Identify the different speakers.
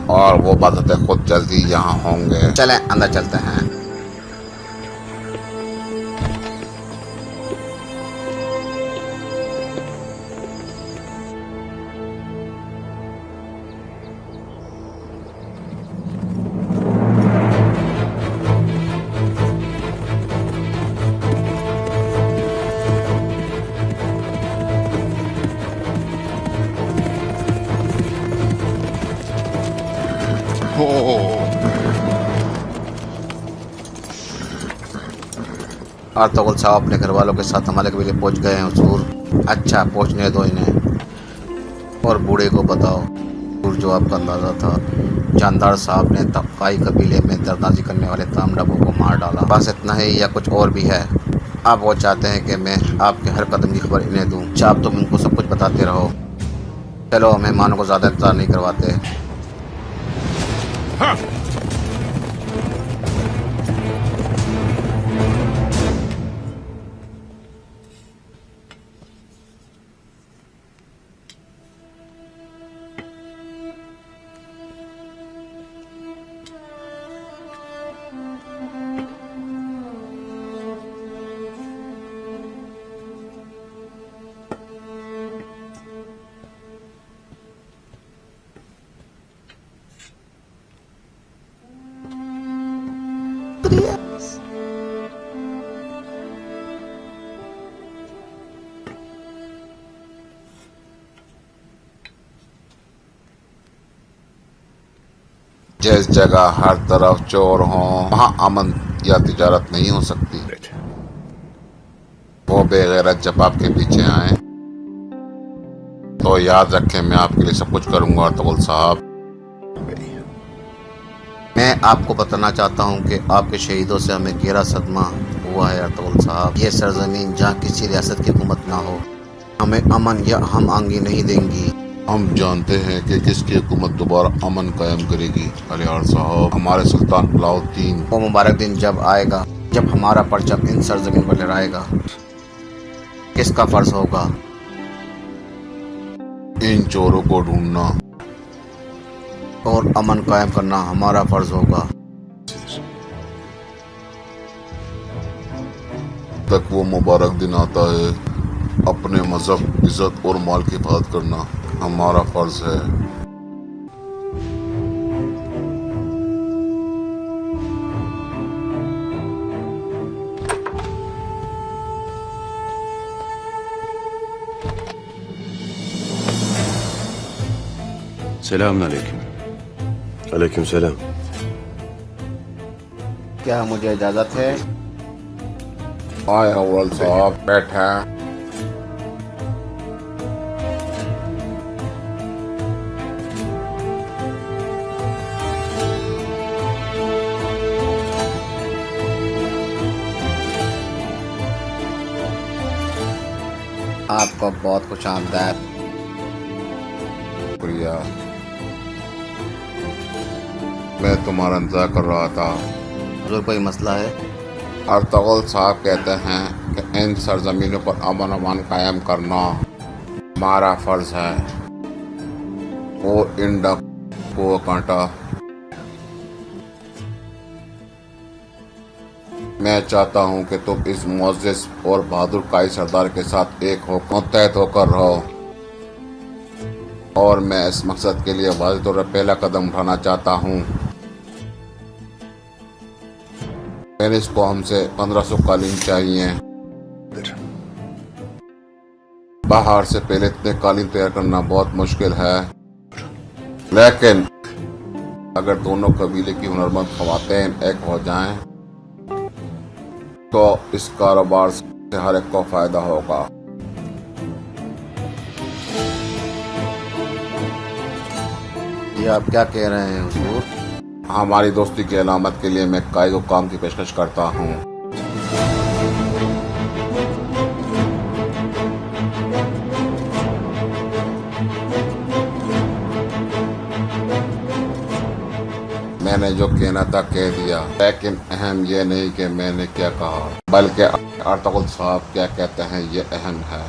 Speaker 1: और वो बातें खुद जल्दी यहाँ होंगे। चलें अंदर चलते हैं। अर्तुगरुल साहब अपने घर वालों के साथ हमारे कबीले पहुंच गए हैं हुजूर। अच्छा, पहुंचने दो इन्हें। और बूढ़े को बताओ हुजूर जो आपका अंदाजा था, जानदार साहब ने तबकाई कबीले में दरदाजी करने वाले तमाम लोगों को मार डाला। बस इतना ही या कुछ और भी है? आप वो चाहते हैं कि मैं आपके हर कदम की खबर इन्हें दूं? आप तुम इनको सब कुछ बताते रहो। चलो, मेहमानों को ज़्यादा इंतजार नहीं करवाते। हाँ। जिस जगह हर तरफ चोर हों वहाँ अमन या तिजारत नहीं हो सकती। वो बेगैरत जब आपके पीछे आए तो याद रखें मैं आपके लिए सब कुछ करूंगा अर्तुगरुल साहब। मैं आपको बताना चाहता हूँ कि आपके शहीदों से हमें गहरा सदमा हुआ है अर्तुगरुल साहब। ये सरजमीन जहाँ किसी रियासत की हुकूमत ना हो हमें अमन या हम आंगी नहीं देंगी। हम जानते हैं कि किसकी हुकूमत दोबारा अमन कायम करेगी अलियार साहब। हमारे सुल्तान अलाउद्दीन। वो मुबारक दिन जब आएगा जब हमारा परचम इन सरजमीन पर लहराएगा। किसका फर्ज होगा? इन चोरों को ढूंढना और अमन कायम करना हमारा फर्ज होगा। तक वो मुबारक दिन आता है अपने मजहब, इज्जत और माल की हिफाजत करना हमारा फर्ज है।
Speaker 2: सलाम अलैकुम। अलैकुम सलाम।
Speaker 1: क्या मुझे इजाजत है? आए अव्वल साहब, बैठे। आपको बहुत खुश आमदीद। शुक्रिया। मैं तुम्हारा इंतजार कर रहा था। हुजूर कोई मसला है? अर्तुगरुल साहब कहते हैं कि इन सरजमीनों पर अमन अमान कायम करना हमारा फर्ज है। और इन डाकुओं को काटा। मैं चाहता हूं कि तुम इस मुअज़्ज़िज़ और बहादुर काई सरदार के साथ एक हो मुत्तहद होकर रहो। और मैं इस मकसद के लिए वाज़ेह तौर पर पहला कदम उठाना चाहता हूं। पेरिस को हमसे 1500 कालीन चाहिए। बाहर से पहले इतने कालीन तैयार करना बहुत मुश्किल है, लेकिन अगर दोनों कबीले की हुनरमंद ख़वातीन एक हो जाएं, तो इस कारोबार से हर एक को फायदा होगा। ये आप क्या कह रहे हैं हुजूर? हमारी दोस्ती की अलामत के लिए मैं काई को काम की पेशकश करता हूँ। मैंने जो कहना था कह दिया, लेकिन अहम ये नहीं कि मैंने क्या कहा, बल्कि अर्तुगरुल साहब क्या कहते हैं ये अहम है।